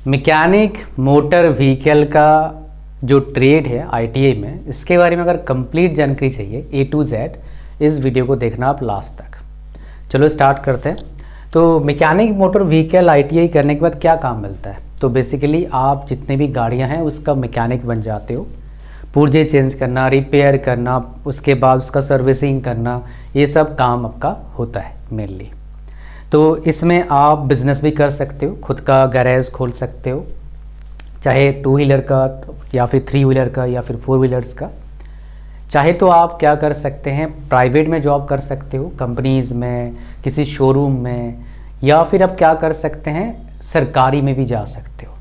Mechanic motor vehicle का जो trade है आईटीआई में, इसके बारे में अगर कंप्लीट जानकारी चाहिए ए टू जेड, इस वीडियो को देखना आप लास्ट तक। चलो स्टार्ट करते हैं। तो मैकेनिक मोटर व्हीकल आईटीआई करने के बाद क्या काम मिलता है? तो बेसिकली आप जितने भी गाड़ियां हैं उसका मैकेनिक बन जाते हो। पुर्जे चेंज करना, रिपेयर करना, उसके बाद उसका सर्विसिंग करना, ये सब काम आपका होता है मेनली। तो इसमें आप बिज़नेस भी कर सकते हो, खुद का गैरेज खोल सकते हो, चाहे 2 व्हीलर का या फिर 3 व्हीलर का या फिर 4 व्हीलर्स का। चाहे तो आप क्या कर सकते हैं, प्राइवेट में जॉब कर सकते हो, कंपनीज़ में, किसी शोरूम में, या फिर आप क्या कर सकते हैं, सरकारी में भी जा सकते हो।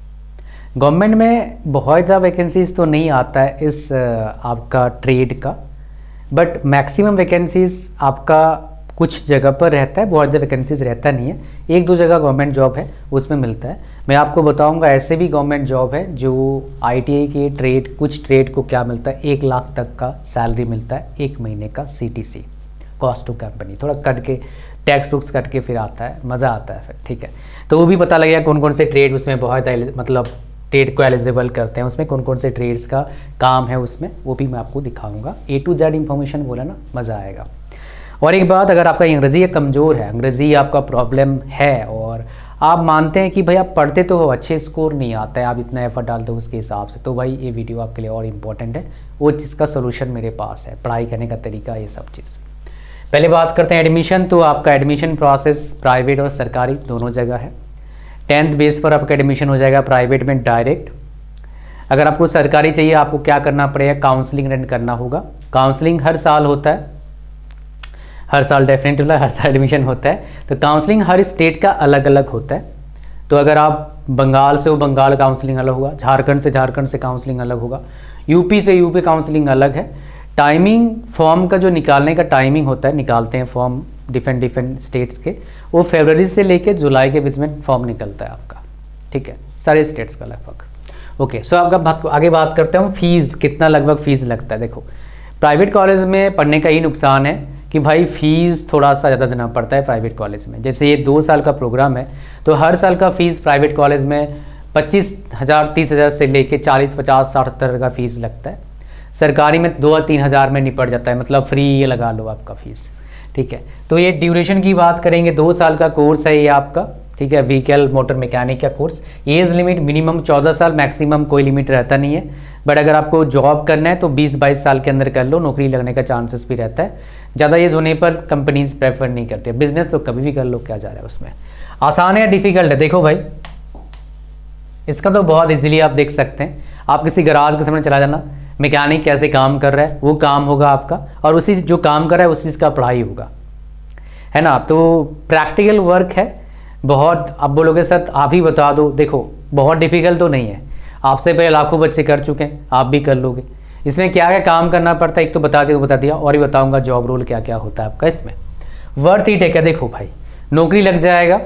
गवर्नमेंट में बहुत ज़्यादा वैकेंसीज़ तो नहीं आता है इस आपका ट्रेड का, बट मैक्सिमम वैकेंसीज़ आपका कुछ जगह पर रहता है, बहुत ज़्यादा वैकेंसीज रहता नहीं है। 1-2 जगह गवर्नमेंट जॉब है उसमें मिलता है। मैं आपको बताऊंगा ऐसे भी गवर्नमेंट जॉब है जो आईटीआई के ट्रेड, कुछ ट्रेड को क्या मिलता है, 1 लाख तक का सैलरी मिलता है 1 महीने का, सीटीसी, कॉस्ट टू कंपनी, थोड़ा कट के टैक्स वुक्स कट के फिर आता है, मज़ा आता है फिर, ठीक है। तो वो भी पता लगेगा कौन कौन से ट्रेड उसमें बहुत मतलब ट्रेड को एलिजिबल करते हैं, उसमें कौन कौन से ट्रेड्स का काम है उसमें, वो भी मैं आपको दिखाऊंगा। ए टू जेड इन्फॉर्मेशन बोला ना, मज़ा आएगा। और एक बात, अगर आपका अंग्रेज़ी कमज़ोर है, अंग्रेज़ी आपका प्रॉब्लम है और आप मानते हैं कि भाई आप पढ़ते तो हो, अच्छे स्कोर नहीं आता है, आप इतना एफर्ट डालते हो उसके हिसाब से, तो भाई ये वीडियो आपके लिए और इम्पोर्टेंट है। वो चीज़ का सोल्यूशन मेरे पास है, पढ़ाई करने का तरीका, ये सब चीज़। पहले बात करते हैं एडमिशन। तो आपका एडमिशन प्रोसेस प्राइवेट और सरकारी दोनों जगह है। 10th बेस पर आपका एडमिशन हो जाएगा प्राइवेट में डायरेक्ट। अगर आपको सरकारी चाहिए, आपको क्या करना पड़ेगा, काउंसलिंग अटेंड करना होगा। काउंसलिंग हर साल होता है, हर साल डेफिनेटली होता है, हर साल एडमिशन होता है। तो काउंसलिंग हर स्टेट का अलग अलग होता है। तो अगर आप बंगाल से हो, बंगाल काउंसलिंग अलग होगा, झारखंड से काउंसलिंग अलग होगा, यूपी से यूपी काउंसलिंग अलग है। टाइमिंग फॉर्म का जो निकालने का टाइमिंग होता है, निकालते हैं फॉर्म डिफरेंट स्टेट्स के, वो फरवरी से लेकर जुलाई के बीच में फॉर्म निकलता है आपका, ठीक है, सारे स्टेट्स का लगभग। ओके, सो आपका आगे बात करते हैं फीस, कितना लगभग फ़ीस लगता है। देखो, प्राइवेट कॉलेज में पढ़ने का ये नुकसान है कि भाई फ़ीस थोड़ा सा ज़्यादा देना पड़ता है प्राइवेट कॉलेज में। जैसे ये 2 साल का प्रोग्राम है, तो हर साल का फ़ीस प्राइवेट कॉलेज में 25,000 30,000 से लेके 40, 50, 60, 70 का फ़ीस लगता है। सरकारी में 2-3 हज़ार में निपट जाता है, मतलब फ्री ये लगा लो आपका फ़ीस, ठीक है। तो ये ड्यूरेशन की बात करेंगे, 2 साल का कोर्स है ये आपका, ठीक है, व्हीकल मोटर मैकेनिक का कोर्स। एज लिमिट मिनिमम 14 साल, मैक्सिमम कोई लिमिट रहता नहीं है। बट अगर आपको जॉब करना है तो 20-22 साल के अंदर कर लो, नौकरी लगने का चांसेस भी रहता है। ज़्यादा एज होने पर कंपनीज प्रेफर नहीं करते। बिजनेस तो कभी भी कर लो, क्या जा रहा है उसमें। आसान है या डिफ़िकल्ट है? देखो भाई, इसका तो बहुत इजीली आप देख सकते हैं। आप किसी गराज के सामने चला जाना, मैकेनिक कैसे काम कर रहा है वो काम होगा आपका, और उसी जो काम कर रहा है उसी चीज़ का पढ़ाई होगा, है ना। तो प्रैक्टिकल वर्क है बहुत। आप बोलोगे सर आप ही बता दो, देखो बहुत डिफ़िकल्ट तो नहीं है, आपसे पहले लाखों बच्चे कर चुके हैं, आप भी कर लोगे। इसमें क्या क्या काम करना पड़ता है, एक तो बता दिया, और ही बताऊंगा जॉब रोल क्या क्या होता है आपका इसमें। वर्थ इट है क्या? देखो भाई, नौकरी लग जाएगा,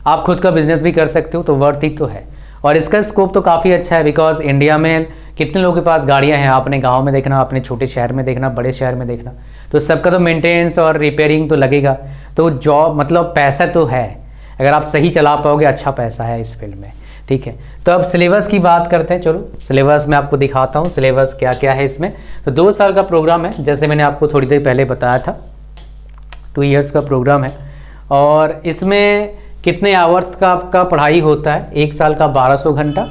आप खुद का बिजनेस भी कर सकते हो, तो वर्थ इट तो है। और इसका स्कोप तो काफ़ी अच्छा है, बिकॉज इंडिया में कितने लोगों के पास गाड़ियाँ हैं, आपने गाँव में देखना, अपने छोटे शहर में देखना, बड़े शहर में देखना, तो सबका तो मेंटेनेंस और रिपेयरिंग तो लगेगा। तो जॉब मतलब पैसा तो है, अगर आप सही चला पाओगे, अच्छा पैसा है इस फील्ड में, ठीक है। तो अब सिलेबस की बात करते हैं। चलो सिलेबस मैं आपको दिखाता हूँ, सिलेबस क्या क्या है इसमें। तो 2 साल का प्रोग्राम है, जैसे मैंने आपको थोड़ी देर पहले बताया था, 2 ईयर्स का प्रोग्राम है। और इसमें कितने आवर्स का आपका पढ़ाई होता है? 1 साल का 1200 घंटा,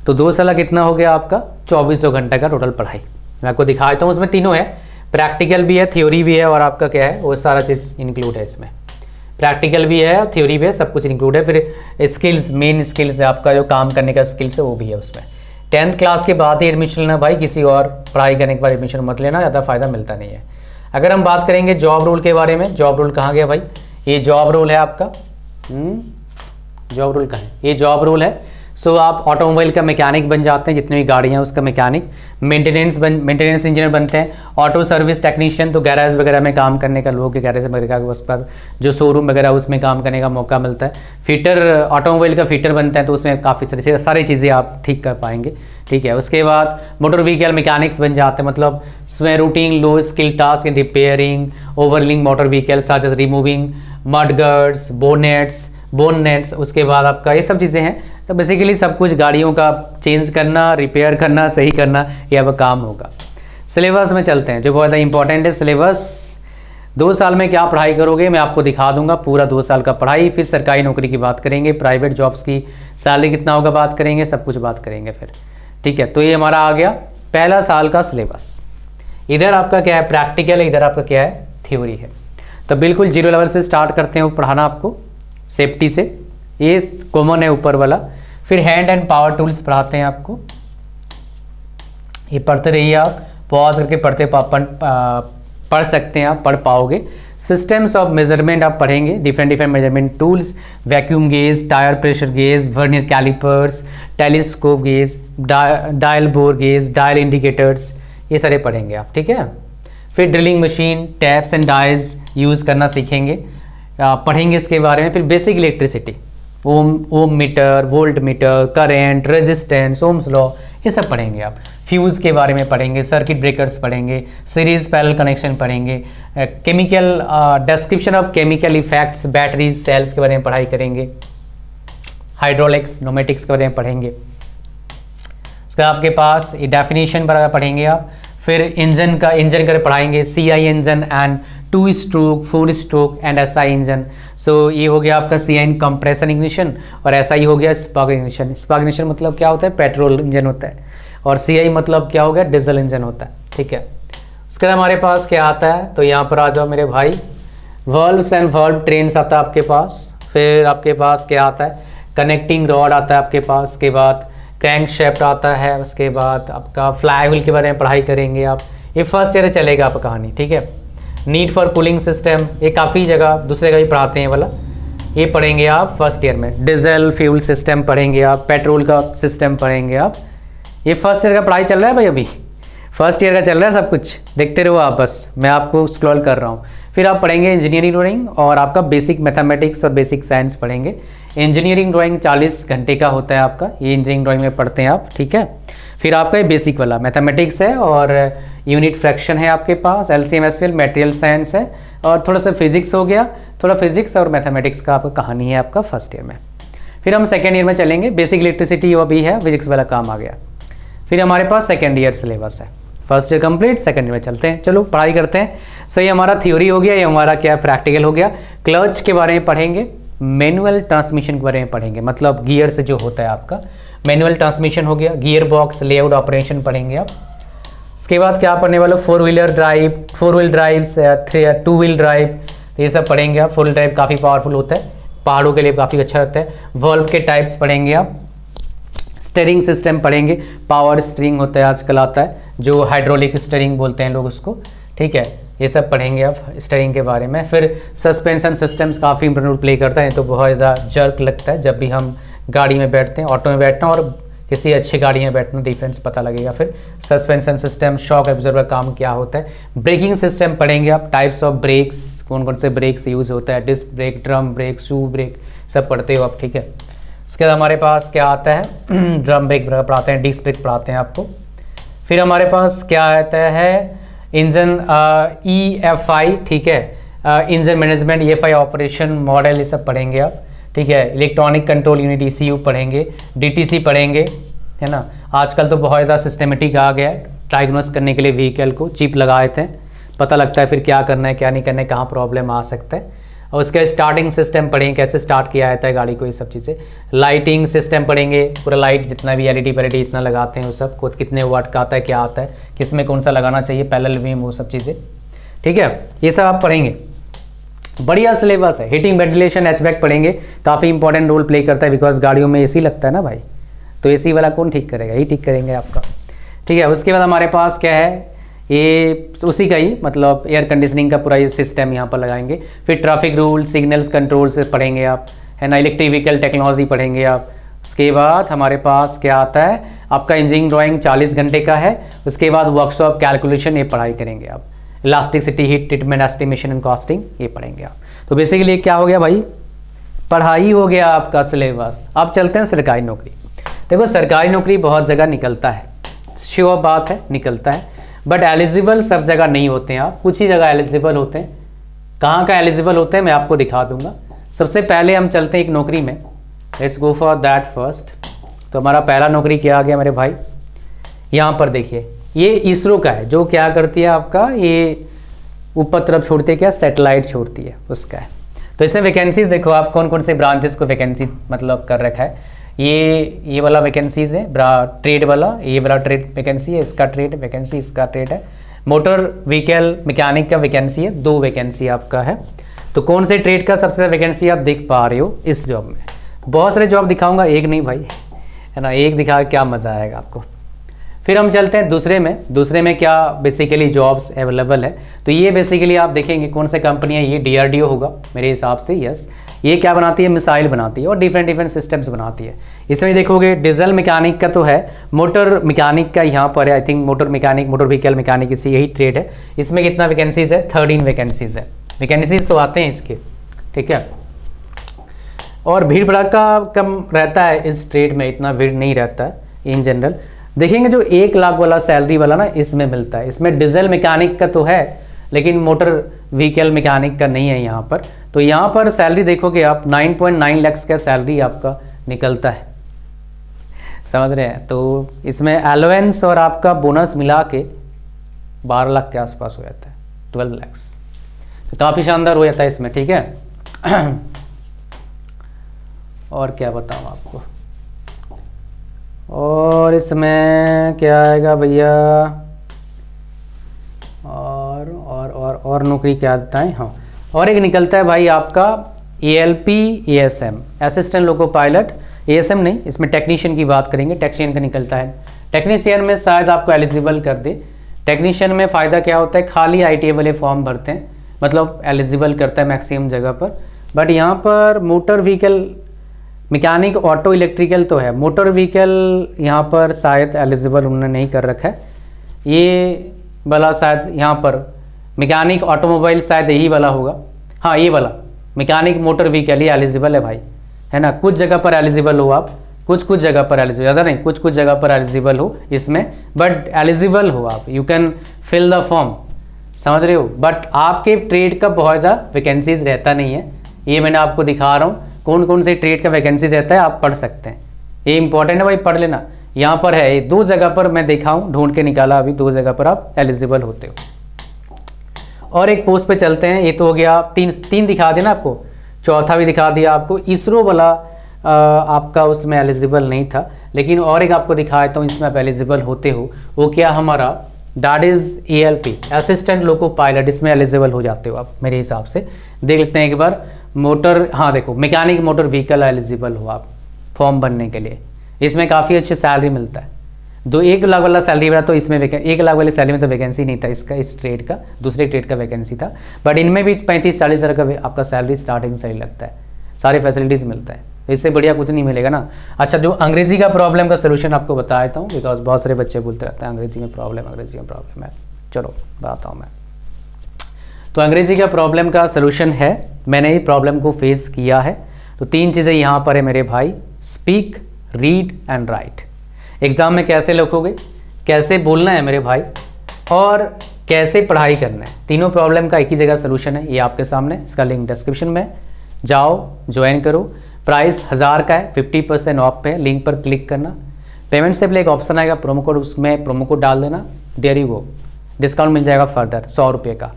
तो 2 साल का कितना हो गया आपका? 2400 घंटा का टोटल पढ़ाई मैं आपको दिखा देता हूँ। उसमें तीनों है, प्रैक्टिकल भी है, थ्योरी भी है, और आपका क्या है, वो सारा चीज़ इंक्लूड है इसमें। प्रैक्टिकल भी है, थ्योरी भी है, सब कुछ इंक्लूड है। फिर स्किल्स, मेन स्किल्स है आपका, जो काम करने का स्किल्स है वो भी है उसमें। 10th क्लास के बाद ही एडमिशन लेना भाई, किसी और पढ़ाई करने के बाद एडमिशन मत लेना, ज़्यादा फ़ायदा मिलता नहीं है। अगर हम बात करेंगे जॉब रोल के बारे में, जॉब रोल कहाँ गया भाई? ये जॉब रोल है आपका, जॉब रोल कहाँ है? ये जॉब रोल है। सो आप ऑटोमोबाइल का मैकेनिक बन जाते हैं, जितनी भी गाड़ियाँ हैं उसका मैकेनिक। मेंटेनेंस इंजीनियर बनते हैं। ऑटो सर्विस टेक्नीशियन, तो गैरेज वगैरह में काम करने का, लोगों के गैरेज वगैरह के उसके बाद जो शोरूम वगैरह उसमें काम करने का मौका मिलता है। फिटर, ऑटोमोबाइल का फिटर बनता है, तो उसमें काफ़ी सारी चीज़ें आप ठीक कर पाएंगे, ठीक है। उसके बाद मोटर व्हीकल मैकेनिक्स बन जाते हैं, मतलब उसमें routine low skill task in repairing overhauling motor vehicle such as removing mudguards, bonnets, उसके बाद आपका ये सब चीज़ें हैं तो बेसिकली सब कुछ गाड़ियों का चेंज करना, रिपेयर करना, सही करना, यह अब काम होगा। सिलेबस में चलते हैं, जो बहुत ज़्यादा इंपॉर्टेंट है सिलेबस। 2 साल में क्या पढ़ाई करोगे मैं आपको दिखा दूंगा, पूरा 2 साल का पढ़ाई। फिर सरकारी नौकरी की बात करेंगे, प्राइवेट जॉब्स की सैलरी कितना होगा बात करेंगे, सब कुछ बात करेंगे फिर, ठीक है। तो ये हमारा आ गया पहला साल का सिलेबस। इधर आपका क्या है, प्रैक्टिकल है, इधर आपका क्या है, थ्योरी है। तो बिल्कुल 0 लेवल से स्टार्ट करते हैं पढ़ाना आपको, सेफ्टी से, ये कॉमन है ऊपर वाला। फिर हैंड एंड पावर टूल्स पढ़ाते हैं आपको, ये पढ़ते रहिए आप, पॉज करके पढ़ सकते हैं आप, पढ़ पाओगे। सिस्टम्स ऑफ मेजरमेंट आप पढ़ेंगे, different measurement tools, vacuum gauge, tyre pressure gauge, vernier callipers, telescope gauge, dial bore gauge, dial indicators, ये सारे पढ़ेंगे आप, ठीक है। फिर drilling machine, taps and dials use करना सीखेंगे, पढ़ेंगे इसके बारे में। फिर basic electricity, ohmmeter, voltmeter, current, resistance, ohm's law, ये सब पढ़ेंगे आप। फ्यूज़ के बारे में पढ़ेंगे, सर्किट ब्रेकर्स पढ़ेंगे, सीरीज पैरेलल कनेक्शन पढ़ेंगे, chemical description of chemical effects, batteries, sales के बारे में पढ़ाई करेंगे, हाइड्रोलिक्स, न्यूमेटिक्स के बारे में पढ़ेंगे। इसका आपके पास डेफिनेशन पढ़ेंगे आप। फिर इंजन का पढ़ाएंगे, CI engine and 2 stroke, 4 stroke and SI engine. So ये हो गया आपका CI कंप्रेशन इग्निशन, और SI हो गया स्पार्क इग्निशन। स्पार्क इग्निशन मतलब क्या होता है, पेट्रोल इंजन होता है, और CI मतलब क्या हो गया, डीजल इंजन होता है, ठीक है। उसके बाद हमारे पास क्या आता है, तो यहाँ पर आ जाओ मेरे भाई, वर्ल्व्स एंड वर्ल्व ट्रेन्स आता है आपके पास। फिर आपके पास क्या आता है, कनेक्टिंग रॉड आता है आपके पास। उसके बाद क्रैंक शेफ्ट आता है। उसके बाद आपका फ्लाई व्हील के बारे में पढ़ाई करेंगे आप, ये फर्स्ट ईयर चलेगा आपका कहानी, ठीक है। नीड फॉर कूलिंग सिस्टम, ये काफ़ी जगह दूसरे जगह भी पढ़ाते हैं वाला, ये पढ़ेंगे आप फर्स्ट ईयर में। डीजल फ्यूल सिस्टम पढ़ेंगे आप, पेट्रोल का सिस्टम पढ़ेंगे आप। ये फर्स्ट ईयर का पढ़ाई चल रहा है भाई, अभी फर्स्ट ईयर का चल रहा है सब कुछ, देखते रहो आप, बस मैं आपको स्क्रॉल कर रहा हूँ। फिर आप पढ़ेंगे इंजीनियरिंग ड्राइंग, और आपका बेसिक मैथमेटिक्स और बेसिक साइंस पढ़ेंगे। इंजीनियरिंग ड्राइंग 40 घंटे का होता है आपका, ये इंजीनियरिंग ड्राइंग में पढ़ते हैं आप, ठीक है। फिर आपका ये बेसिक वाला मैथमेटिक्स है, और यूनिट फ्रैक्शन है आपके पास, LCM SL, मटेरियल साइंस है, और थोड़ा सा फिजिक्स हो गया, थोड़ा फिजिक्स और मैथमेटिक्स का आपका कहानी है आपका फर्स्ट ईयर में। फिर हम सेकेंड ईयर में चलेंगे, बेसिक इलेक्ट्रिसिटी वो भी है, फिजिक्स वाला काम आ गया। फिर हमारे पास सेकेंड ईयर सिलेबस है, first year complete, second year में चलते हैं, चलो पढ़ाई करते हैं। सो ये हमारा थ्योरी हो गया, ये हमारा क्या प्रैक्टिकल हो गया। क्लच के बारे में पढ़ेंगे, मैनुअल ट्रांसमिशन के बारे में पढ़ेंगे, मतलब गियर से जो होता है आपका मैनुअल ट्रांसमिशन हो गया। गियर बॉक्स लेआउट ऑपरेशन पढ़ेंगे आप। उसके बाद क्या पढ़ने वाले, 4 wheeler drive, 4 wheel drives, 2 wheel drive, ये सब पढ़ेंगे आप। 4 व्हील ड्राइव काफ़ी पावरफुल होता है, पहाड़ों के लिए काफ़ी अच्छा होता है। वॉल्व के टाइप्स पढ़ेंगे आप। स्टीयरिंग सिस्टम पढ़ेंगे, पावर स्टीयरिंग होता है आजकल आता है, जो हाइड्रोलिक स्टीयरिंग बोलते हैं लोग उसको, ठीक है। ये सब पढ़ेंगे आप स्टीयरिंग के बारे में। फिर सस्पेंशन सिस्टम्स काफ़ी इंपॉर्टेंट रोल प्ले करता है, तो बहुत ज़्यादा जर्क लगता है जब भी हम गाड़ी में बैठते हैं, ऑटो में बैठना और किसी अच्छी गाड़ी में बैठना, डिफरेंस पता लगेगा। फिर सस्पेंशन सिस्टम, शॉक एब्जॉर्बर काम क्या होता है। ब्रेकिंग सिस्टम पढ़ेंगे आप, टाइप्स ऑफ ब्रेक्स, कौन कौन से ब्रेक्स यूज़ होता है, डिस्क ब्रेक, ड्रम ब्रेक, शू ब्रेक, सब पढ़ते हो आप, ठीक है। इसके बाद हमारे पास क्या आता है, ड्रम ब्रेक पढ़ाते हैं, डिस्क ब्रेक पढ़ाते हैं आपको। फिर हमारे पास क्या आता है, इंजन EFI, ठीक है, engine management, EFI operation model, ये सब पढ़ेंगे आप, ठीक है। इलेक्ट्रॉनिक कंट्रोल यूनिट ECU पढ़ेंगे, DTC पढ़ेंगे, है ना। आजकल तो बहुत ज़्यादा सिस्टमेटिक आ गया है, डायग्नोस करने के लिए व्हीकल को चिप लगा देते हैं, पता लगता है फिर क्या करना है क्या नहीं करना है, कहाँ प्रॉब्लम आ सकता है। और उसका स्टार्टिंग सिस्टम पढ़ेंगे, कैसे स्टार्ट किया जाता है गाड़ी को, ये सब चीज़ें। लाइटिंग सिस्टम पढ़ेंगे, पूरा लाइट जितना भी LED पैलेडी इतना लगाते हैं वो सब, खुद कितने वाट का आता है, क्या आता है, किस में कौन सा लगाना चाहिए, पैरेलल बीम, वो सब चीज़ें, ठीक है। ये सब आप पढ़ेंगे, बढ़िया सिलेबस है। हीटिंग, वेंटिलेशन, HVAC पढ़ेंगे, काफ़ी इंपॉर्टेंट रोल प्ले करता है, बिकॉज गाड़ियों में AC लगता है ना भाई, तो AC वाला कौन ठीक करेगा, यही ठीक करेंगे आपका, ठीक है। उसके बाद हमारे पास क्या है, ये उसी का ही मतलब एयर कंडीशनिंग का पूरा ये सिस्टम यहाँ पर लगाएंगे। फिर ट्रैफिक रूल, सिग्नल्स कंट्रोल से पढ़ेंगे आप, है ना। इलेक्ट्रिक व्हीकल टेक्नोलॉजी पढ़ेंगे आप। उसके बाद हमारे पास क्या आता है, आपका इंजीनियरिंग ड्राइंग 40 घंटे का है। उसके बाद वर्कशॉप, कैलकुलेशन, ये पढ़ाई करेंगे आप। Elasticity, heat treatment, estimation and costing, ये पढ़ेंगे आप। तो बेसिकली क्या हो गया भाई, पढ़ाई हो गया आपका सिलेबस। अब चलते हैं सरकारी नौकरी। देखो सरकारी नौकरी बहुत जगह निकलता है, श्योर बात है निकलता है, बट एलिजिबल सब जगह नहीं होते हैं आप, कुछ ही जगह एलिजिबल होते हैं। कहाँ का एलिजिबल होते हैं मैं आपको दिखा दूंगा। सबसे पहले हम चलते हैं एक नोकरी में, let's go for that first. तो हमारा पहला नौकरी क्या आ गया मेरे भाई, यहाँ पर देखिए ये इसरो का है, जो क्या करती है आपका ये ऊपर तरफ छोड़ती है, क्या सैटेलाइट छोड़ती है, उसका है। तो इसमें वैकेंसीज देखो आप कौन कौन से ब्रांचेस को वैकेंसी मतलब कर रखा है। ये वाला वैकेंसीज है ट्रेड वाला, ये वाला ट्रेड वैकेंसी है, इसका ट्रेड वैकेंसी, इसका ट्रेड है। मोटर व्हीकल मैकेनिक का वैकेंसी है, 2 वैकेंसी आपका है। तो कौन से ट्रेड का सबसे ज़्यादा वैकेंसी आप देख पा रहे हो इस जॉब में? बहुत सारे जॉब दिखाऊंगा, एक नहीं भाई, है ना, एक दिखा क्या मज़ा आएगा आपको। फिर हम चलते हैं दूसरे में क्या बेसिकली जॉब्स अवेलेबल है। तो ये बेसिकली आप देखेंगे कौन से कंपनी है, ये DRDO होगा मेरे हिसाब से, यस। ये क्या बनाती है, मिसाइल बनाती है और डिफरेंट सिस्टम्स बनाती है। इसमें देखोगे डीजल मैकेनिक का तो है, मोटर मैकेनिक का यहाँ पर है, I think motor mechanic, motor vehicle mechanic, इसी यही ट्रेड है। इसमें कितना वैकेंसीज है, 13 वैकेंसीज है। वैकेंसीज तो आते हैं इसके, ठीक है। और भीड़ भड़का कम रहता है इस ट्रेड में, इतना भीड़ नहीं रहता है इन जनरल। देखेंगे जो 1 लाख वाला सैलरी वाला ना इसमें मिलता है, इसमें डीजल मैकेनिक का तो है लेकिन मोटर व्हीकल मैकेनिक का नहीं है यहाँ पर। तो यहाँ पर सैलरी देखोगे आप 9.9 लाख का सैलरी आपका निकलता है, समझ रहे हैं। तो इसमें अलाउंस और आपका बोनस मिला के 12 लाख के आसपास हो जाता है, 12 लाख। तो काफ़ी शानदार हो जाता है इसमें, ठीक है। और क्या बताऊँ आपको, और इसमें क्या आएगा भैया, और नौकरी क्या देता है, हाँ। और एक निकलता है भाई आपका ALP ASM, assistant loco pilot. ASM नहीं, इसमें टेक्नीशियन की बात करेंगे, टेक्नीशियन का निकलता है। टेक्नीशियन में शायद आपको एलिजिबल कर दे। टेक्नीशियन में फ़ायदा क्या होता है, खाली ITA वाले फॉर्म भरते हैं, मतलब एलिजिबल करता है मैक्सिमम जगह पर। बट यहाँ पर motor vehicle mechanic, auto electrical तो है, मोटर व्हीकल यहाँ पर शायद एलिजिबल उन्होंने नहीं कर रखा है। ये वाला शायद यहाँ पर मैकेनिक ऑटोमोबाइल शायद यही वाला होगा, हाँ ये वाला मैकेनिक मोटर व्हीकल ये एलिजिबल है भाई, है ना। कुछ जगह पर एलिजिबल हो आप, कुछ जगह पर एलिजिबल, ज़्यादा नहीं, कुछ जगह पर एलिजिबल हो इसमें, बट एलिजिबल हो आप, you can fill the form, समझ रहे हो। बट आपके ट्रेड का बहुत ज़्यादा वैकेंसीज रहता नहीं है, ये मैंने आपको दिखा रहा हूँ कौन कौन से ट्रेड का वैकेंसी रहता है, आप पढ़ सकते हैं, ये इंपॉर्टेंट है भाई, पढ़ लेना। यहाँ पर है 2 जगह पर मैं देखा हूँ, ढूंढ के निकाला अभी, 2 जगह पर आप एलिजिबल होते हो। और एक पोस्ट पे चलते हैं, ये तो हो गया, तीन दिखा देना आपको, चौथा भी दिखा दिया आपको। इसरो वाला आपका उसमें एलिजिबल नहीं था, लेकिन और एक आपको दिखाया तो इसमें आप एलिजिबल होते हो। वो क्या हमारा, that is ALP assistant loco pilot, इसमें एलिजिबल हो जाते हो आप मेरे हिसाब से। देख लेते हैं एक बार, मोटर, हाँ देखो मैकेनिक मोटर व्हीकल एलिजिबल हो आप फॉर्म भरने के लिए। इसमें काफ़ी अच्छी सैलरी मिलता है, 1 लाख वाला सैलरी वाला, तो इसमें 1 लाख वाली सैलरी में तो वैकेंसी नहीं था इसका, इस ट्रेड का, दूसरे ट्रेड का वैकेंसी था। बट इनमें भी 35-40 हज़ार का आपका सैलरी स्टार्टिंग से ही लगता है, सारी फैसिलिटीज़ मिलता है, इससे बढ़िया कुछ नहीं मिलेगा ना। अच्छा, जो अंग्रेजी का प्रॉब्लम का सोल्यूशन आपको बता देता हूँ, बिकॉज बहुत सारे बच्चे बोलते रहते हैं अंग्रेजी में प्रॉब्लम है। चलो बताता हूँ मैं। तो अंग्रेजी का प्रॉब्लम का सोल्यूशन है, मैंने ये प्रॉब्लम को फेस किया है। तो 3 चीज़ें यहाँ पर है मेरे भाई, speak, read and right. Exam में कैसे लिखोगे, कैसे बोलना है मेरे भाई, और कैसे पढ़ाई करना है, तीनों प्रॉब्लम का एक ही जगह सोल्यूशन है, ये आपके सामने। इसका लिंक डिस्क्रिप्शन में, जाओ ज्वाइन करो। प्राइस 1000 का है, 50% ऑफ पे, लिंक पर क्लिक करना। पेमेंट से पहले एक ऑप्शन आएगा प्रोमो कोड, उसमें प्रोमो कोड डाल देना, देयर यू गो, डिस्काउंट मिल जाएगा फर्दर 100 रुपये का।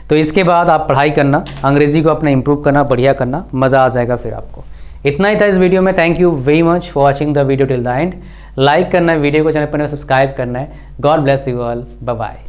तो इसके बाद आप पढ़ाई करना, अंग्रेजी को अपना इंप्रूव करना, बढ़िया करना, मज़ा आ जाएगा फिर आपको। इतना ही था इस वीडियो में। Thank you very much for watching the video till the end. Like करना है वीडियो को, चैनल पर सब्सक्राइब करना है। God bless you all, bye bye.